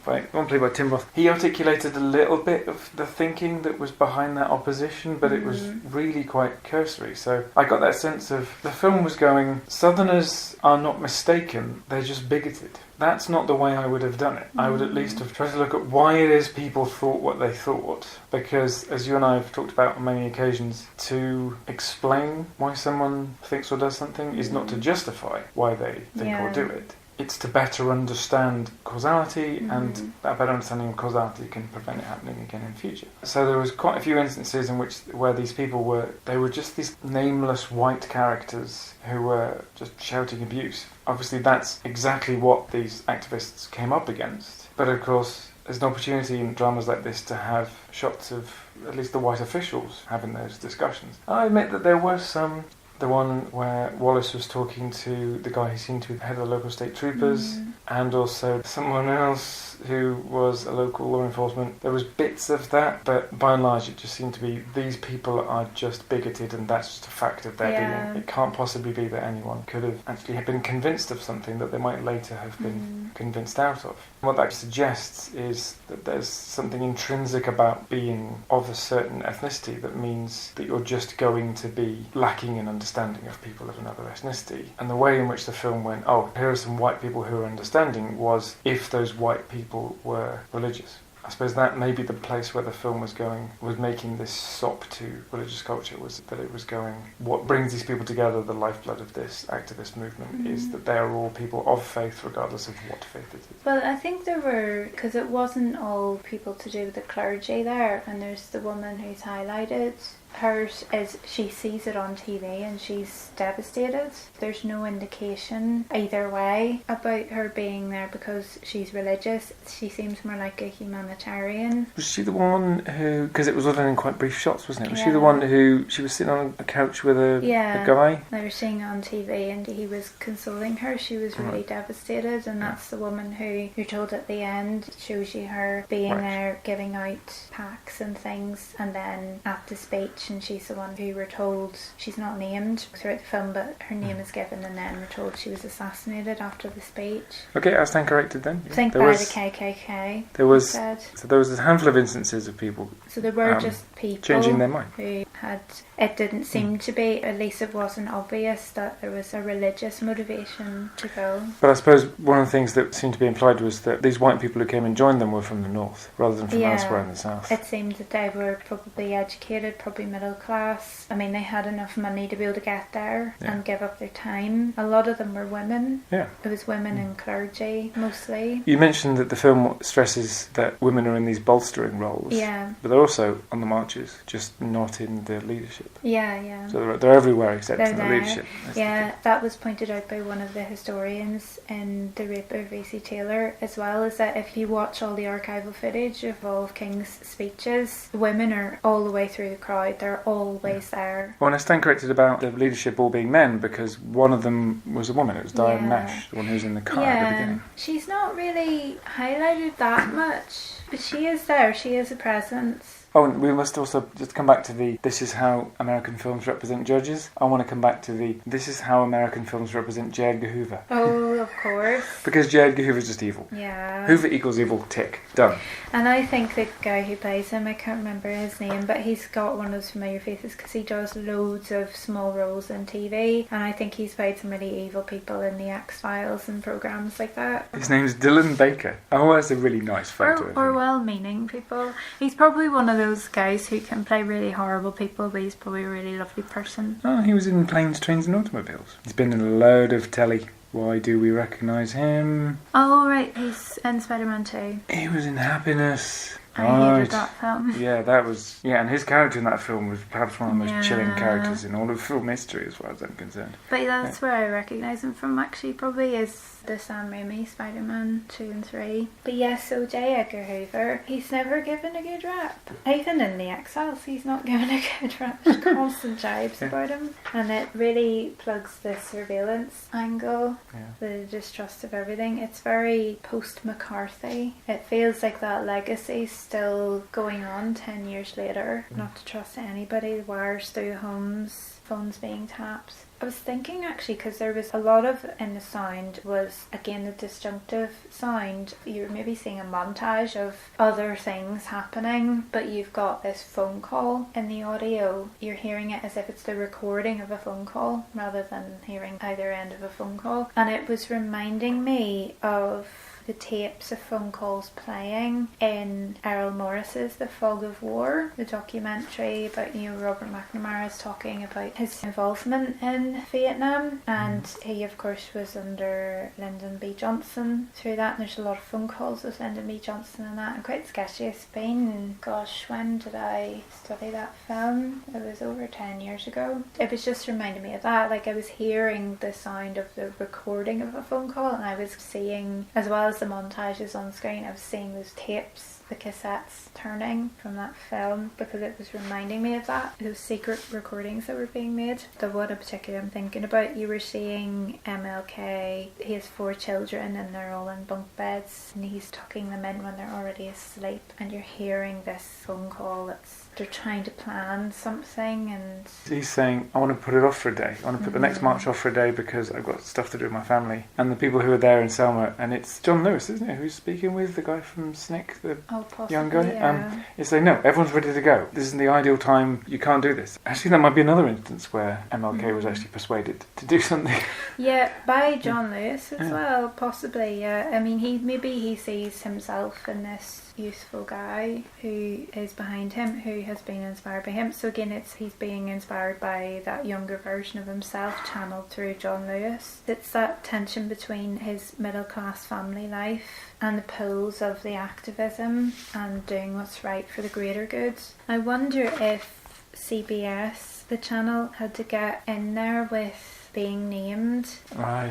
but one played by Tim Roth. He articulated a little bit of the thinking that was behind that opposition, but it was really quite cursory. So I got that sense of the film was going, Southerners are not mistaken, they're just bigoted. That's not the way I would have done it. I would at least have tried to look at why it is people thought what they thought. Because, as you and I have talked about on many occasions, to explain why someone thinks or does something is not to justify why they think or do it. It's to better understand causality, and a better understanding of causality can prevent it happening again in future. So there was quite a few instances in where these people were just these nameless white characters who were just shouting abuse. Obviously that's exactly what these activists came up against. But of course, there's an opportunity in dramas like this to have shots of at least the white officials having those discussions. I admit that there was some. The one where Wallace was talking to the guy who seemed to be the head of the local state troopers, and also someone else who was a local law enforcement. There was bits of that, but by and large it just seemed to be these people are just bigoted, and that's just a fact of their being. It can't possibly be that anyone could have actually been convinced of something that they might later have been convinced out of. What that suggests is that there's something intrinsic about being of a certain ethnicity that means that you're just going to be lacking in understanding of people of another ethnicity. And the way in which the film went, here are some white people who are understanding, was if those white people were religious. I suppose that may be the place where the film was going, was making this sop to religious culture, was that it was going, what brings these people together, the lifeblood of this activist movement, is that they are all people of faith, regardless of what faith it is. Well, I think there were, because it wasn't all people to do with the clergy there, and there's the woman who's highlighted. Hers is, she sees it on TV and she's devastated. There's no indication either way about her being there because she's religious. She seems more like a humanitarian. Was she the one who, because it was all done in quite brief shots, wasn't it? Was she the one who, she was sitting on a couch with a guy? They were seeing it on TV and he was consoling her. She was really devastated, and that's the woman who you're told at the end. It shows you her being there giving out packs and things, and then at the speech, and she's the one who we're told, she's not named throughout the film, but her name is given, and then we're told she was assassinated after the speech. Okay, I stand corrected then. I think by the KKK. There was a handful of instances of people. So there were just people changing their mind. Who had, it didn't seem to be, at least it wasn't obvious that there was a religious motivation to go. But I suppose one of the things that seemed to be implied was that these white people who came and joined them were from the north rather than from elsewhere in the south. It seemed that they were probably educated, probably middle class. I mean, they had enough money to be able to get there and give up their time. A lot of them were women. Yeah. It was women in clergy, mostly. You mentioned that the film stresses that women are in these bolstering roles. Yeah. But they're also on the marches, just not in the leadership. Yeah. So they're everywhere except in the leadership. That was pointed out by one of the historians in The Rape of A.C. Taylor as well, is that if you watch all the archival footage of all of King's speeches, women are all the way through the crowd. They're always there. Well, and I stand corrected about the leadership all being men, because one of them was a woman. It was Diane Nash, the one who was in the car at the beginning. She's not really highlighted that much, but she is there. She is a presence. Oh, and we must also just come back to this is how American films represent judges. I want to come back to this is how American films represent J. Edgar Hoover. Oh, of course. Because J. Edgar Hoover's just evil. Yeah. Hoover equals evil, tick, done. And I think the guy who plays him, I can't remember his name, but he's got one of those familiar faces because he does loads of small roles in TV, and I think he's played some really evil people in the X-Files and programmes like that. His name's Dylan Baker. Oh, that's a really nice photo. Or well-meaning people. He's probably one of those guys who can play really horrible people, but he's probably a really lovely person. Oh, he was in Planes, Trains and Automobiles. He's been in a load of telly. Why do we recognise him? Oh, right, he's in Spider-Man 2. He was in Happiness. I hated that film. Yeah, that was... Yeah, and his character in that film was perhaps one of the most chilling characters in all of film history, as far as I'm concerned. But that's where I recognise him from, actually, probably, is the Sam Raimi Spider-Man 2 and 3. But yeah, so J. Edgar Hoover, he's never given a good rap. Even in The Exiles, he's not given a good rap. There's constant jibes about him. And it really plugs the surveillance angle, the distrust of everything. It's very post-McCarthy. It feels like that legacy's still going on 10 years later. Not to trust anybody, wires through homes, phones being tapped. I was thinking, actually, because there was a lot of in the sound was, again, the disjunctive sound. You're maybe seeing a montage of other things happening, but you've got this phone call in the audio. You're hearing it as if it's the recording of a phone call rather than hearing either end of a phone call. And it was reminding me of the tapes of phone calls playing in Errol Morris's The Fog of War, the documentary about, Robert McNamara's talking about his involvement in Vietnam, and he of course was under Lyndon B. Johnson through that, and there's a lot of phone calls with Lyndon B. Johnson and that, and quite sketchy it's been. Gosh, when did I study that film? It was over 10 years ago. It was just reminding me of that, like I was hearing the sound of the recording of a phone call, and I was seeing, as well as the montages on screen, I was seeing those tapes, the cassettes turning from that film, because it was reminding me of that, those secret recordings that were being made. The one in particular I'm thinking about, you were seeing MLK, he has 4 children and they're all in bunk beds, and he's tucking them in when they're already asleep, and you're hearing this phone call that's, they're trying to plan something, and he's saying, I want to put it off for a day. I want to put the next march off for a day because I've got stuff to do with my family. And the people who are there in Selma, and it's John Lewis, isn't it, who's speaking with the guy from Snick, the possibly, young guy? He's saying, no, everyone's ready to go. This isn't the ideal time, you can't do this. Actually, that might be another instance where MLK was actually persuaded to do something. Yeah, by John Lewis as well, possibly, yeah. I mean, he sees himself in this youthful guy who is behind him, who has been inspired by him. So again, he's being inspired by that younger version of himself channeled through John Lewis. It's that tension between his middle class family life and the pulls of the activism and doing what's right for the greater good. I wonder if CBS, the channel, had to get in there with being named,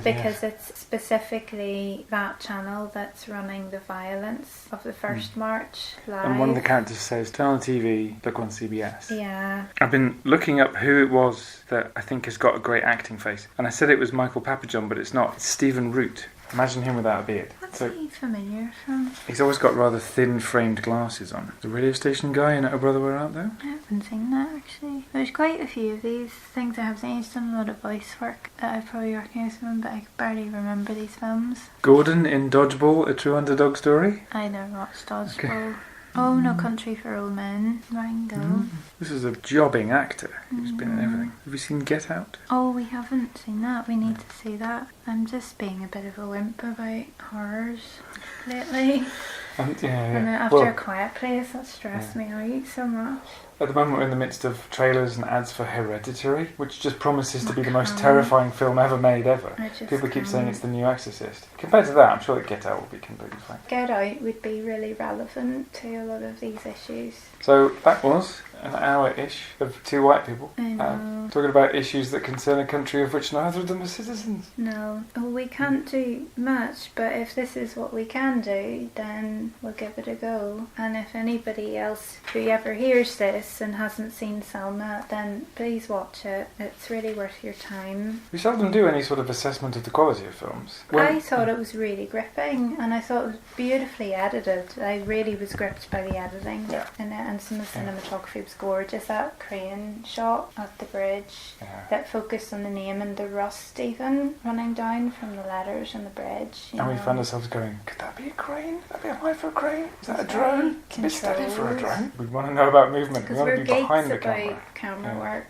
because it's specifically that channel that's running the violence of the first march live. And one of the characters says, turn on the TV, look on CBS. Yeah. I've been looking up who it was that I think has got a great acting face, and I said it was Michael Papajohn, but it's not. It's Stephen Root. Imagine him without a beard. What's he familiar from? He's always got rather thin framed glasses on. The radio station guy in Oh Brother Where Art Thou? I haven't seen that, actually. There's quite a few of these things I have seen. He's done a lot of voice work that I probably recognise from him, but I barely remember these films. Gordon in Dodgeball, A True Underdog Story? I never watched Dodgeball. Okay. Oh, No Country for Old Men. Ringo. This is a jobbing actor who's been in everything. Have you seen Get Out? Oh, we haven't seen that. We need to see that. I'm just being a bit of a wimp about horrors lately. And after A Quiet Place, that stressed me out so much. At the moment we're in the midst of trailers and ads for Hereditary, which just promises to be the most terrifying film ever made ever. People keep saying it's the new Exorcist. Compared to that, I'm sure that Get Out will be completely fine. Get Out would be really relevant to a lot of these issues. So that was an hour-ish of 2 white people talking about issues that concern a country of which neither of them are citizens. No. Well, we can't do much, but if this is what we can do, then we'll give it a go. And if anybody else who ever hears this and hasn't seen Selma, then please watch it. It's really worth your time. We seldom do any sort of assessment of the quality of films. I thought it was really gripping, and I thought it was beautifully edited. I really was gripped by the editing in it, and some of the cinematography was gorgeous. That crane shot at the bridge that focused on the name and the rust even running down from the letters on the bridge. And we found ourselves going, could that be a crane? Could that be a micro crane? Is that a drone? It's a bit steady for a drone. We want to know about movement. We want to be behind the camera work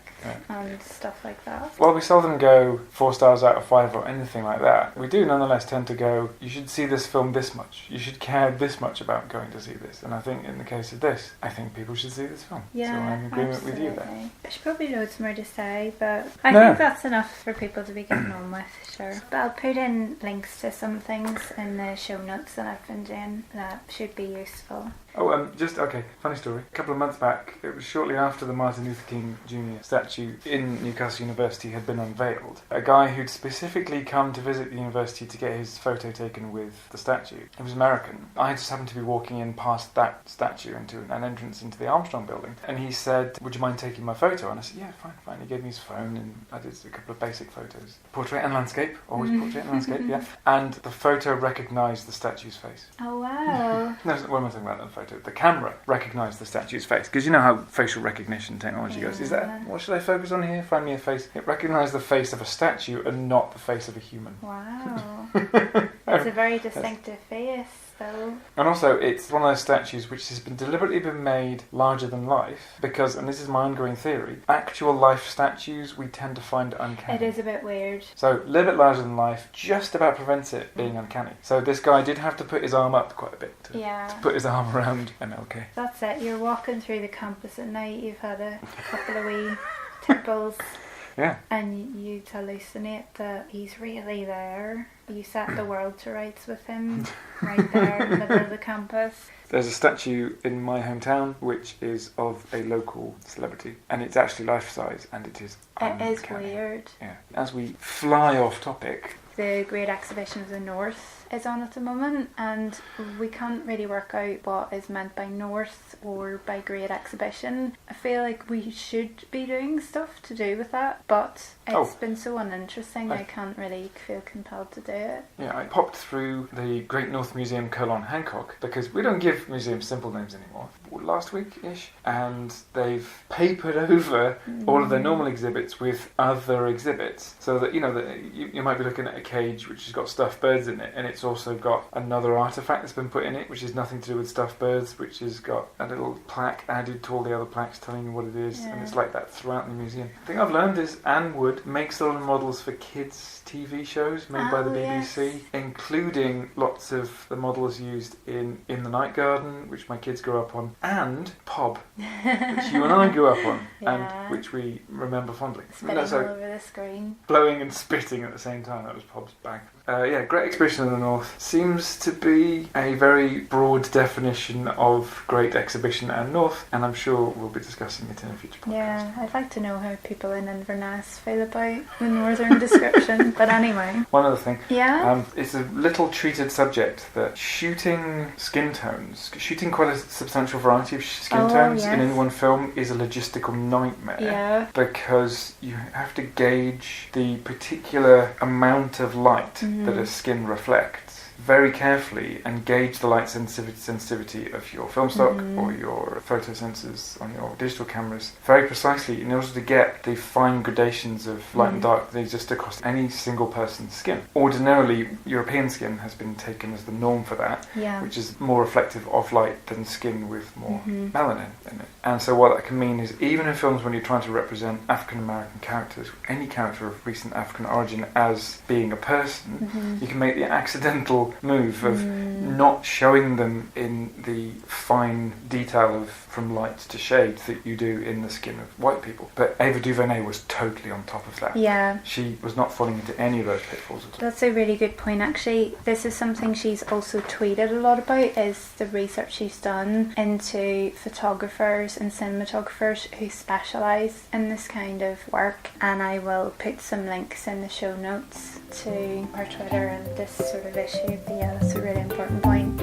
and stuff like that. Well, we seldom go 4 stars out of 5 or anything like that. We do nonetheless tend to go, you should see this film this much. You should care this much about going to see this. And I think in the case of this, I think people should see this film. Yeah, so I'm in agreement with you there. There's probably loads more to say, but I think that's enough for people to be getting on with, sure. But I'll put in links to some things in the show notes that I've been doing that should be useful. Funny story. A couple of months back, it was shortly after the Martin Luther King Jr. statue in Newcastle University had been unveiled. A guy who'd specifically come to visit the university to get his photo taken with the statue. He was American. I just happened to be walking in past that statue into an entrance into the Armstrong building, and he said, "Would you mind taking my photo?" And I said, "Yeah, fine." He gave me his phone, and I did a couple of basic photos. Portrait and landscape. Always portrait and landscape, yeah. And the photo recognised the statue's face. Oh, wow. No, what am I talking about? The photo. The camera recognised the statue's face, because you know how facial recognition technology goes. Is that what should I focus on here? Find me a face. It recognised the face of a statue and not the face of a human. Wow. It's a very distinctive face, though. And also, it's one of those statues which has been deliberately made larger than life because, and this is my ongoing theory, actual life statues we tend to find uncanny. It is a bit weird. So, a little bit larger than life just about prevents it being uncanny. So this guy did have to put his arm up quite a bit to put his arm around MLK. That's it. You're walking through the campus at night, you've had a couple of wee tipples. Yeah. And you hallucinate that he's really there. You set the world to rights with him right there in the middle of the campus. There's a statue in my hometown which is of a local celebrity, and it's actually life-size, and it is uncanny. It is weird. Yeah. As we fly off topic, the Great Exhibition of the North is on at the moment, and we can't really work out what is meant by North or by Great Exhibition. I feel like we should be doing stuff to do with that, but it's been so uninteresting I can't really feel compelled to do it. Yeah, I popped through the Great North Museum Hancock because we don't give museums simple names anymore. Last week-ish, and they've papered over all of their normal exhibits with other exhibits, so that you might be looking at a cage which has got stuffed birds in it, and it's also got another artefact that's been put in it which is nothing to do with stuffed birds, which has got a little plaque added to all the other plaques telling you what it is, and it's like that throughout the museum. The thing I've learned is Anne Wood makes a lot of models for kids' TV shows made by the BBC, including lots of the models used in The Night Garden, which my kids grew up on, and Pob, which you and I grew up on, and which we remember fondly. Spitting all over the screen. Blowing and spitting at the same time, that was Pob's bag. Great Exhibition of the North seems to be a very broad definition of Great Exhibition and North, and I'm sure we'll be discussing it in a future podcast. Yeah, I'd like to know how people in Inverness feel about the northern description, but anyway. One other thing. Yeah? It's a little treated subject that shooting skin tones, shooting quite a substantial variety of skin tones in any one film is a logistical nightmare because you have to gauge the particular amount of light that a skin reflects very carefully and gauge the light sensitivity of your film stock or your photo sensors on your digital cameras very precisely in order to get the fine gradations of light and dark that exist across any single person's skin. Ordinarily, European skin has been taken as the norm for that, which is more reflective of light than skin with more melanin in it. And so what that can mean is even in films when you're trying to represent African American characters, any character of recent African origin as being a person, you can make the accidental move of not showing them in the fine detail of from light to shade that you do in the skin of white people. But Ava DuVernay was totally on top of that. Yeah. She was not falling into any of those pitfalls at all. That's a really good point, actually. This is something she's also tweeted a lot about, is the research she's done into photographers and cinematographers who specialise in this kind of work. And I will put some links in the show notes to her Twitter and this sort of issue. But yeah, that's a really important point.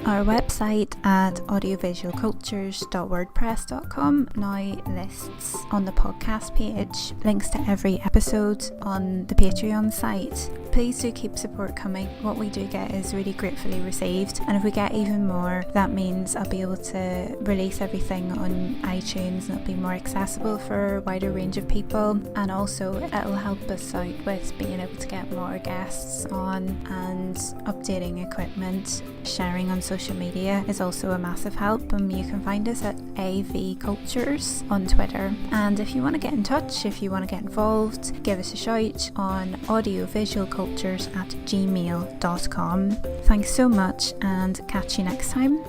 Our website at audiovisualcultures.wordpress.com now lists on the podcast page links to every episode on the Patreon site. Please do keep support coming. What we do get is really gratefully received, and if we get even more, that means I'll be able to release everything on iTunes and it'll be more accessible for a wider range of people, and also it'll help us out with being able to get more guests on, and updating equipment. Sharing on social media is also a massive help, and you can find us at AV Cultures on Twitter. And if you want to get in touch, if you want to get involved, give us a shout on audiovisualcultures@gmail.com. Thanks so much, and catch you next time.